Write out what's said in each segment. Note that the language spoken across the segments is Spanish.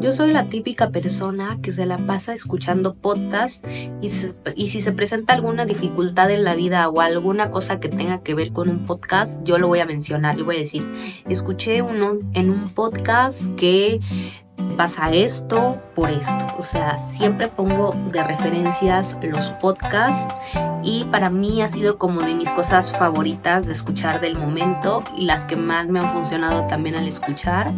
Yo soy la típica persona que se la pasa escuchando podcast y si se presenta alguna dificultad en la vida o alguna cosa que tenga que ver con un podcast, yo lo voy a mencionar. Yo voy a decir, escuché uno en un podcast que pasa esto por esto. O sea, siempre pongo de referencias los podcasts y para mí ha sido como de mis cosas favoritas de escuchar del momento y las que más me han funcionado también al escuchar.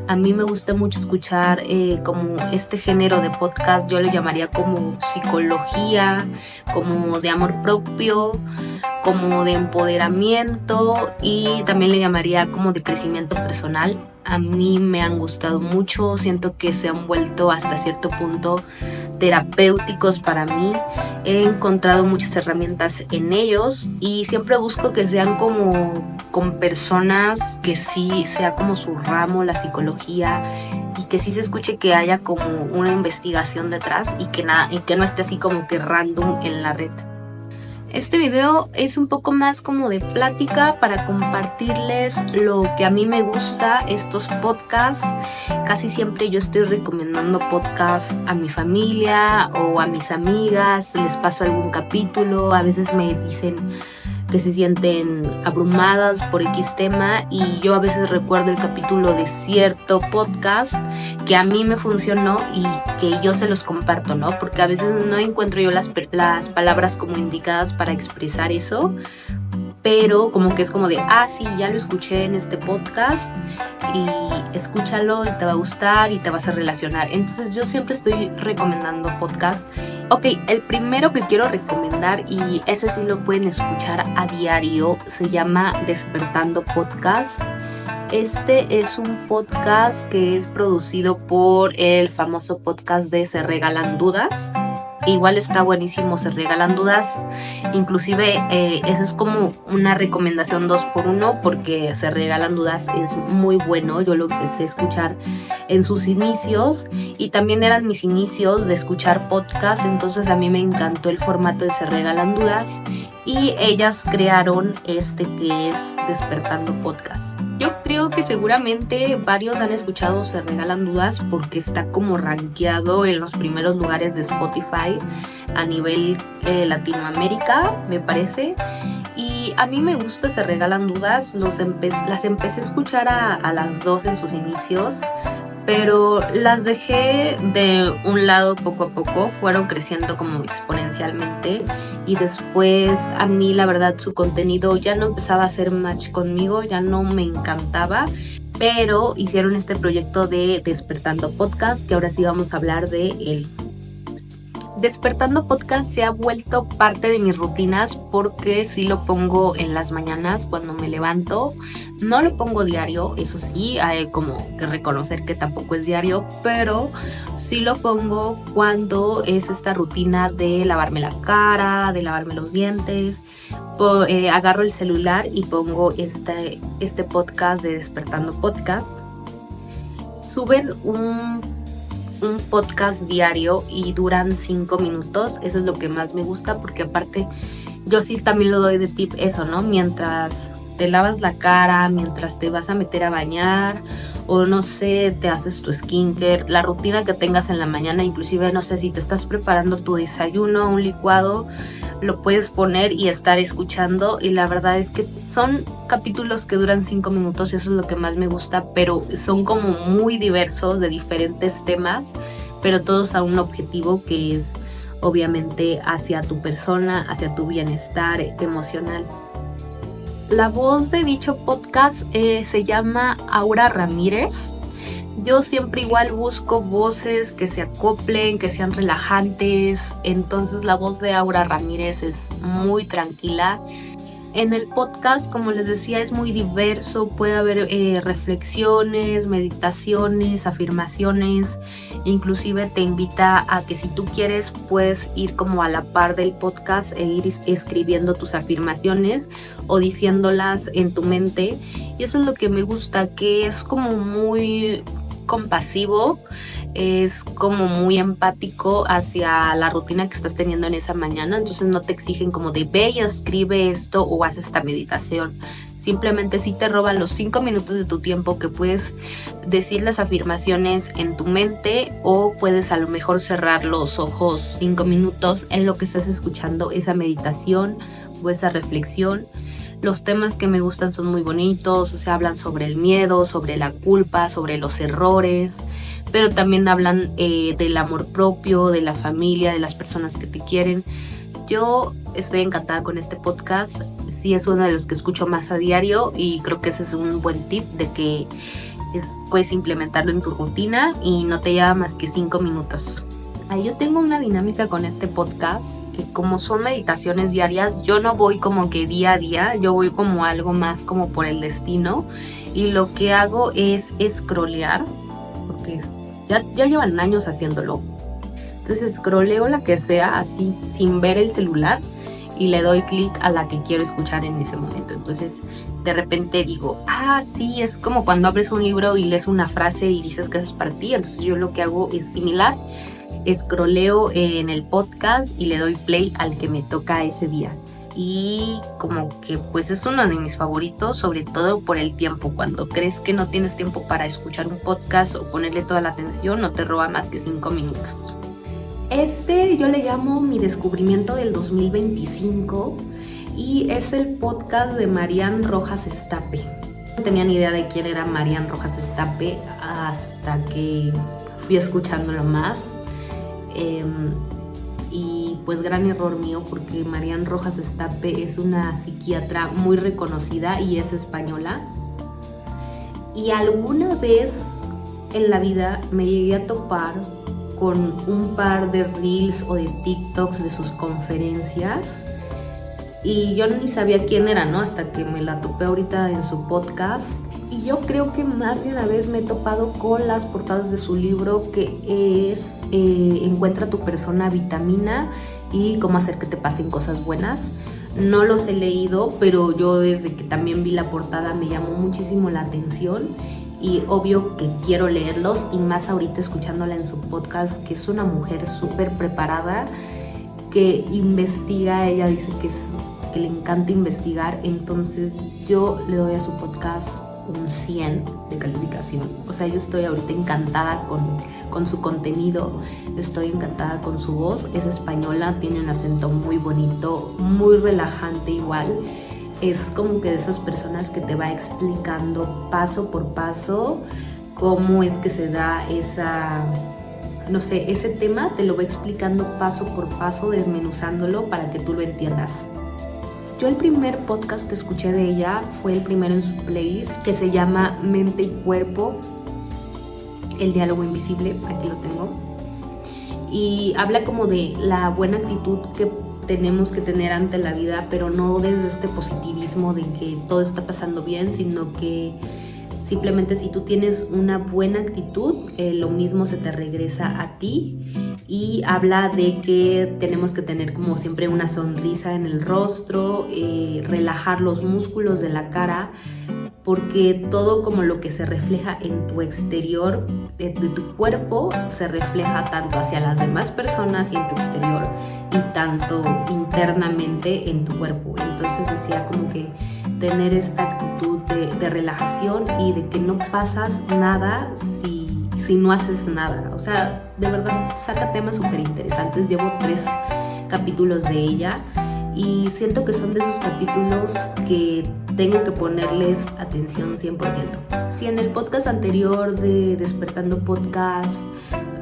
A mí me gusta mucho escuchar como este género de podcast, yo lo llamaría como psicología, como de amor propio, como de empoderamiento y también le llamaría como de crecimiento personal. A mí me han gustado mucho, siento que se han vuelto hasta cierto punto terapéuticos para mí. He encontrado muchas herramientas en ellos y siempre busco que sean como con personas que sí sea como su ramo, la psicología, y que sí se escuche que haya como una investigación detrás y que no esté así como que random en la red. Este video es un poco más como de plática para compartirles lo que a mí me gusta, estos podcasts. Casi siempre yo estoy recomendando podcasts a mi familia o a mis amigas, les paso algún capítulo, a veces me dicen que se sienten abrumadas por X tema y yo a veces recuerdo el capítulo de cierto podcast que a mí me funcionó y que yo se los comparto, ¿no? Porque a veces no encuentro yo las palabras como indicadas para expresar eso, pero como que es como de, sí, ya lo escuché en este podcast y escúchalo y te va a gustar y te vas a relacionar. Entonces yo siempre estoy recomendando podcasts. Ok, el primero que quiero recomendar, y ese sí lo pueden escuchar a diario, se llama Despertando Podcast. Este es un podcast que es producido por el famoso podcast de Se Regalan Dudas. Igual está buenísimo Se Regalan Dudas, inclusive eso es como una recomendación 2x1 porque Se Regalan Dudas es muy bueno. Yo lo empecé a escuchar en sus inicios y también eran mis inicios de escuchar podcast, entonces a mí me encantó el formato de Se Regalan Dudas y ellas crearon este que es Despertando Podcast. Yo creo que seguramente varios han escuchado Se Regalan Dudas porque está como rankeado en los primeros lugares de Spotify a nivel Latinoamérica, me parece. Y a mí me gusta Se Regalan Dudas, las empecé a escuchar a las 2 en sus inicios, pero las dejé de un lado poco a poco, fueron creciendo como exponencialmente y después a mí la verdad su contenido ya no empezaba a hacer match conmigo, ya no me encantaba, pero hicieron este proyecto de Despertando Podcast, que ahora sí vamos a hablar de él. Despertando Podcast se ha vuelto parte de mis rutinas porque sí lo pongo en las mañanas cuando me levanto. No lo pongo diario, eso sí, hay como que reconocer que tampoco es diario, pero sí lo pongo cuando es esta rutina de lavarme la cara, de lavarme los dientes. Agarro el celular y pongo este podcast de Despertando Podcast. Suben un podcast diario y duran 5 minutos. Eso es lo que más me gusta porque aparte yo sí también lo doy de tip eso, ¿no? Mientras te lavas la cara, mientras te vas a meter a bañar o no sé, te haces tu skincare, la rutina que tengas en la mañana, inclusive no sé si te estás preparando tu desayuno, un licuado, lo puedes poner y estar escuchando y la verdad es que son capítulos que duran 5 minutos, eso es lo que más me gusta, pero son como muy diversos de diferentes temas, pero todos a un objetivo que es obviamente hacia tu persona, hacia tu bienestar emocional. La voz de dicho podcast se llama Aura Ramírez. Yo siempre igual busco voces que se acoplen, que sean relajantes. Entonces la voz de Aura Ramírez es muy tranquila. En el podcast, como les decía, es muy diverso. Puede haber reflexiones, meditaciones, afirmaciones. Inclusive te invita a que si tú quieres puedes ir como a la par del podcast e ir escribiendo tus afirmaciones o diciéndolas en tu mente. Y eso es lo que me gusta, que es como muy compasivo, es como muy empático hacia la rutina que estás teniendo en esa mañana. Entonces no te exigen como de ve y escribe esto o haz esta meditación, Simplemente sí te roban los 5 minutos de tu tiempo que puedes decir las afirmaciones en tu mente, o puedes a lo mejor cerrar los ojos 5 minutos en lo que estás escuchando esa meditación o esa reflexión. Los temas que me gustan son muy bonitos, o sea, hablan sobre el miedo, sobre la culpa, sobre los errores, pero también hablan del amor propio, de la familia, de las personas que te quieren. Yo estoy encantada con este podcast, sí es uno de los que escucho más a diario y creo que ese es un buen tip de que puedes implementarlo en tu rutina y no te lleva más que 5 minutos. Yo tengo una dinámica con este podcast que como son meditaciones diarias, yo no voy como que día a día, yo voy como algo más como por el destino, y lo que hago es scrollear, porque ya llevan años haciéndolo. Entonces scrolleo la que sea así sin ver el celular y le doy clic a la que quiero escuchar en ese momento. Entonces de repente digo, sí, es como cuando abres un libro y lees una frase y dices que eso es para ti. Entonces yo lo que hago es similar, scrolleo en el podcast y le doy play al que me toca ese día. Y como que pues es uno de mis favoritos, sobre todo por el tiempo. Cuando crees que no tienes tiempo para escuchar un podcast o ponerle toda la atención, no te roba más que 5 minutos. Yo le llamo mi descubrimiento del 2025 y es el podcast de Marian Rojas Estape. No tenía ni idea de quién era Marian Rojas Estape hasta que fui escuchándolo más. Y pues gran error mío, porque Marian Rojas Estape es una psiquiatra muy reconocida y es española. Y alguna vez en la vida me llegué a topar con un par de reels o de TikToks de sus conferencias y yo ni sabía quién era, ¿no? Hasta que me la topé ahorita en su podcast. Y yo creo que más de una vez me he topado con las portadas de su libro, que es Encuentra tu persona vitamina y cómo hacer que te pasen cosas buenas. No los he leído, pero yo desde que también vi la portada me llamó muchísimo la atención y obvio que quiero leerlos, y más ahorita escuchándola en su podcast, que es una mujer súper preparada, que investiga. Ella dice que le encanta investigar, entonces yo le doy a su podcast un 100 de calificación. O sea, yo estoy ahorita encantada con su contenido, estoy encantada con su voz. Es española, tiene un acento muy bonito, muy relajante igual. Es como que de esas personas que te va explicando paso por paso cómo es que se da ese tema, te lo va explicando paso por paso, desmenuzándolo para que tú lo entiendas. Yo el primer podcast que escuché de ella fue el primero en su playlist, que se llama Mente y Cuerpo, el diálogo invisible, aquí lo tengo. Y habla como de la buena actitud que tenemos que tener ante la vida, pero no desde este positivismo de que todo está pasando bien, sino que simplemente si tú tienes una buena actitud, lo mismo se te regresa a ti. Y habla de que tenemos que tener como siempre una sonrisa en el rostro, relajar los músculos de la cara, porque todo como lo que se refleja en tu exterior, de tu cuerpo, se refleja tanto hacia las demás personas y en tu exterior, y tanto internamente en tu cuerpo. Entonces decía como que tener esta actitud de relajación y de que no pasas nada si no haces nada. O sea, de verdad saca temas súper interesantes. Llevo 3 capítulos de ella y siento que son de esos capítulos que tengo que ponerles atención 100%. Si en el podcast anterior de Despertando Podcast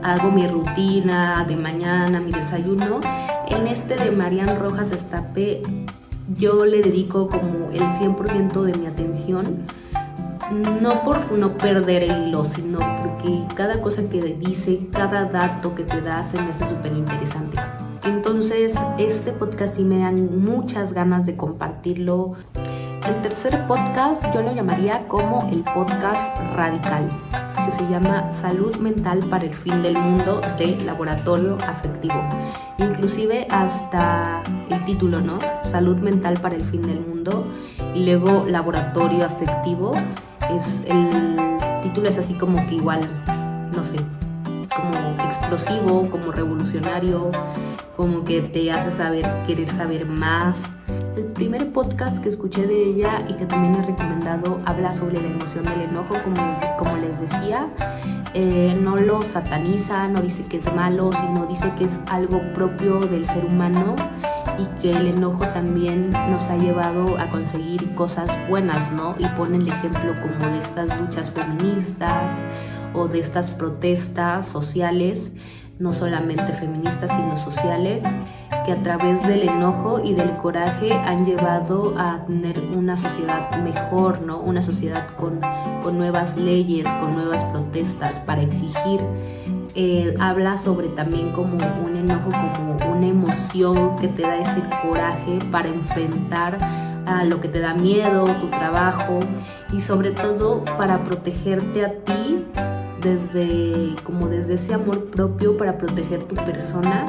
hago mi rutina de mañana, mi desayuno, en este de Marian Rojas Estape yo le dedico como el 100% de mi atención, no por no perder el hilo, sino porque cada cosa que dice, cada dato que te da se me hace súper interesante. Entonces este podcast sí me dan muchas ganas de compartirlo. El tercer podcast yo lo llamaría como el podcast radical, que se llama Salud Mental para el Fin del Mundo, de Laboratorio Afectivo. Inclusive hasta el título, ¿no? Salud Mental para el Fin del Mundo y luego Laboratorio Afectivo. El título es así como que igual, no sé, como explosivo, como revolucionario, como que te hace querer saber más. El primer podcast que escuché de ella y que también he recomendado habla sobre la emoción del enojo, como les decía. No lo sataniza, no dice que es malo, sino dice que es algo propio del ser humano y que el enojo también nos ha llevado a conseguir cosas buenas, ¿no? Y pone el ejemplo como de estas luchas feministas o de estas protestas sociales, no solamente feministas sino sociales, que a través del enojo y del coraje han llevado a tener una sociedad mejor, ¿no? Una sociedad con nuevas leyes, con nuevas protestas para exigir. Habla sobre también como un enojo, como una emoción que te da ese coraje para enfrentar a lo que te da miedo, tu trabajo, y sobre todo para protegerte a ti desde ese amor propio, para proteger tu persona.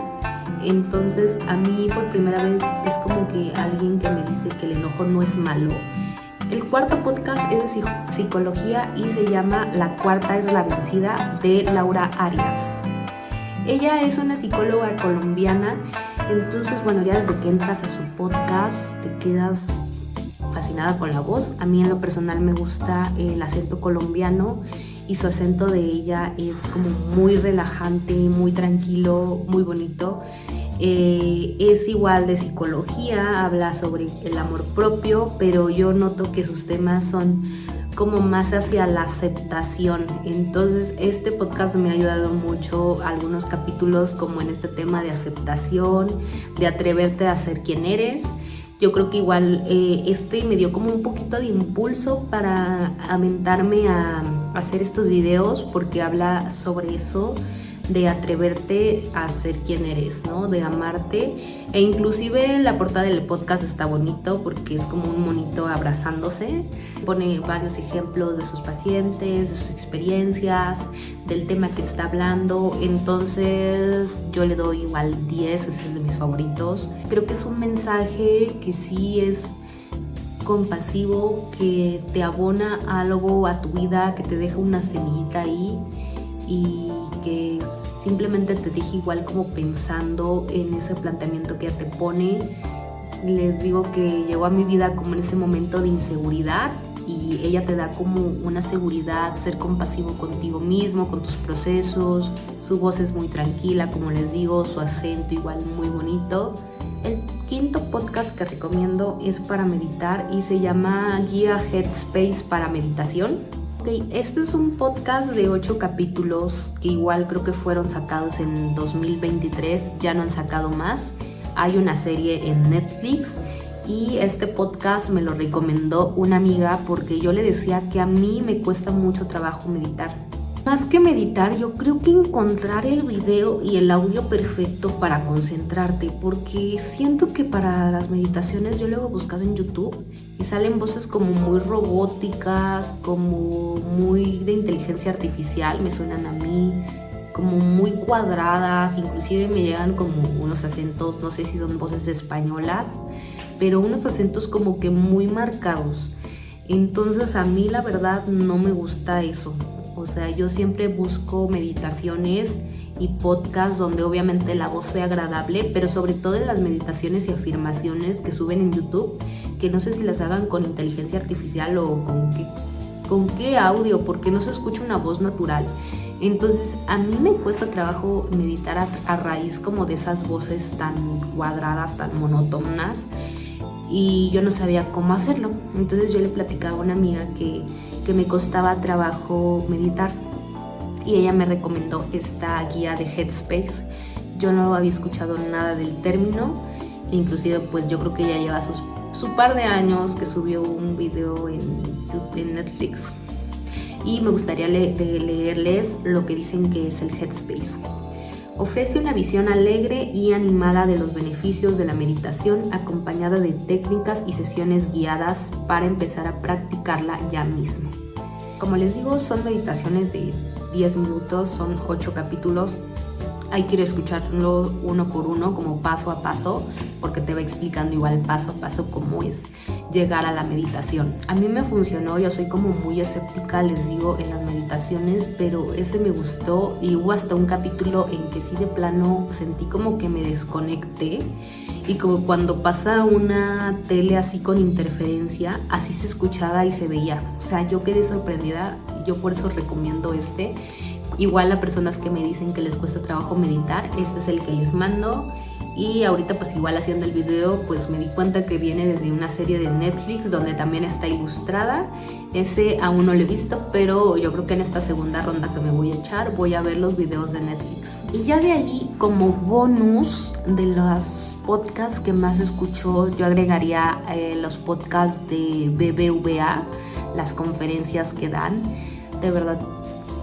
Entonces a mí por primera vez es como que alguien que me dice que el enojo no es malo. El cuarto podcast es de psicología y se llama La cuarta es la vencida, de Laura Arias. Ella es una psicóloga colombiana, entonces bueno, ya desde que entras a su podcast te quedas fascinada con la voz. A mí en lo personal me gusta el acento colombiano y su acento de ella es como muy relajante, muy tranquilo, muy bonito. Es igual de psicología, habla sobre el amor propio, pero yo noto que sus temas son como más hacia la aceptación. Entonces este podcast me ha ayudado mucho, algunos capítulos como en este tema de aceptación, de atreverte a ser quien eres. Yo creo que igual me dio como un poquito de impulso para aventarme a hacer estos videos, porque habla sobre eso, de atreverte a ser quien eres, ¿no? De amarte. E inclusive la portada del podcast está bonito porque es como un monito abrazándose. Pone varios ejemplos de sus pacientes, de sus experiencias, del tema que está hablando. Entonces yo le doy igual 10, es de mis favoritos. Creo que es un mensaje que sí es compasivo, que te abona algo a tu vida, que te deja una semillita ahí y que simplemente te deja igual como pensando en ese planteamiento que ella te pone. Les digo que llegó a mi vida como en ese momento de inseguridad y ella te da como una seguridad, ser compasivo contigo mismo, con tus procesos. Su voz es muy tranquila, como les digo, su acento igual muy bonito. El quinto podcast que recomiendo es para meditar y se llama Guía Headspace para Meditación. Okay, este es un podcast de 8 capítulos que igual creo que fueron sacados en 2023, ya no han sacado más. Hay una serie en Netflix y este podcast me lo recomendó una amiga porque yo le decía que a mí me cuesta mucho trabajo meditar. Más que meditar, yo creo que encontrar el video y el audio perfecto para concentrarte, porque siento que para las meditaciones yo luego he buscado en YouTube y salen voces como muy robóticas, como muy de inteligencia artificial, me suenan a mí, como muy cuadradas, inclusive me llegan como unos acentos, no sé si son voces españolas, pero unos acentos como que muy marcados. Entonces a mí la verdad no me gusta eso. O sea, yo siempre busco meditaciones y podcasts donde obviamente la voz sea agradable, pero sobre todo en las meditaciones y afirmaciones que suben en YouTube, que no sé si las hagan con inteligencia artificial o con qué audio, porque no se escucha una voz natural. Entonces a mí me cuesta trabajo meditar a raíz como de esas voces tan cuadradas, tan monótonas, y yo no sabía cómo hacerlo. Entonces yo le platicaba a una amiga que me costaba trabajo meditar y ella me recomendó esta guía de Headspace. Yo no había escuchado nada del término, inclusive pues yo creo que ella lleva su par de años que subió un video en Netflix y me gustaría leerles lo que dicen que es el Headspace. Ofrece una visión alegre y animada de los beneficios de la meditación, acompañada de técnicas y sesiones guiadas para empezar a practicarla ya mismo. Como les digo, son meditaciones de 10 minutos, son 8 capítulos. Hay que ir escucharlo uno por uno, como paso a paso, porque te va explicando igual paso a paso cómo es llegar a la meditación. A mí me funcionó, yo soy como muy escéptica, les digo, en las meditaciones, pero ese me gustó y hubo hasta un capítulo en que sí de plano sentí como que me desconecté y como cuando pasa una tele así con interferencia, así se escuchaba y se veía. O sea, yo quedé sorprendida, yo por eso recomiendo este. Igual a personas que me dicen que les cuesta trabajo meditar, este es el que les mando. Y ahorita pues igual haciendo el video pues me di cuenta que viene desde una serie de Netflix donde también está ilustrada. Ese aún no lo he visto, pero yo creo que en esta segunda ronda que me voy a echar voy a ver los videos de Netflix. Y ya de ahí, como bonus de los podcasts que más escucho, yo agregaría los podcasts de BBVA, las conferencias que dan. De verdad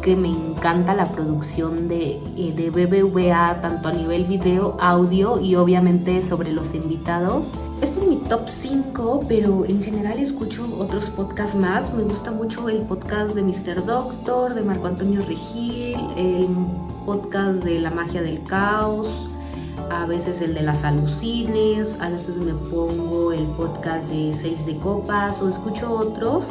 que me encanta la producción de BBVA, tanto a nivel video, audio y obviamente sobre los invitados. Este es mi top 5, pero en general escucho otros podcasts más. Me gusta mucho el podcast de Mr. Doctor, de Marco Antonio Regil, el podcast de La Magia del Caos, a veces el de las alucines, a veces me pongo el podcast de 6 de copas o escucho otros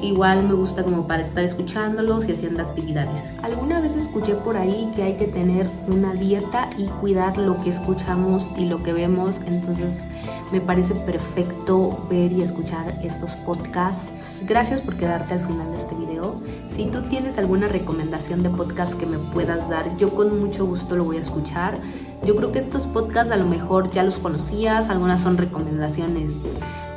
que igual me gusta como para estar escuchándolos y haciendo actividades. Alguna vez escuché por ahí que hay que tener una dieta y cuidar lo que escuchamos y lo que vemos, entonces me parece perfecto ver y escuchar estos podcasts. Gracias por quedarte al final de este video. Si tú tienes alguna recomendación de podcast que me puedas dar, yo con mucho gusto lo voy a escuchar. Yo creo que estos podcasts a lo mejor ya los conocías, algunas son recomendaciones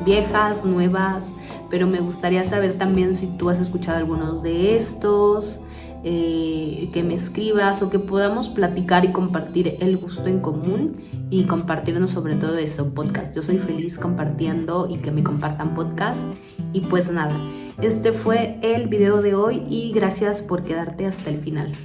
viejas, nuevas, pero me gustaría saber también si tú has escuchado algunos de estos, que me escribas o que podamos platicar y compartir el gusto en común y compartirnos sobre todo eso, podcast. Yo soy feliz compartiendo y que me compartan podcast. Y pues nada, este fue el video de hoy y gracias por quedarte hasta el final.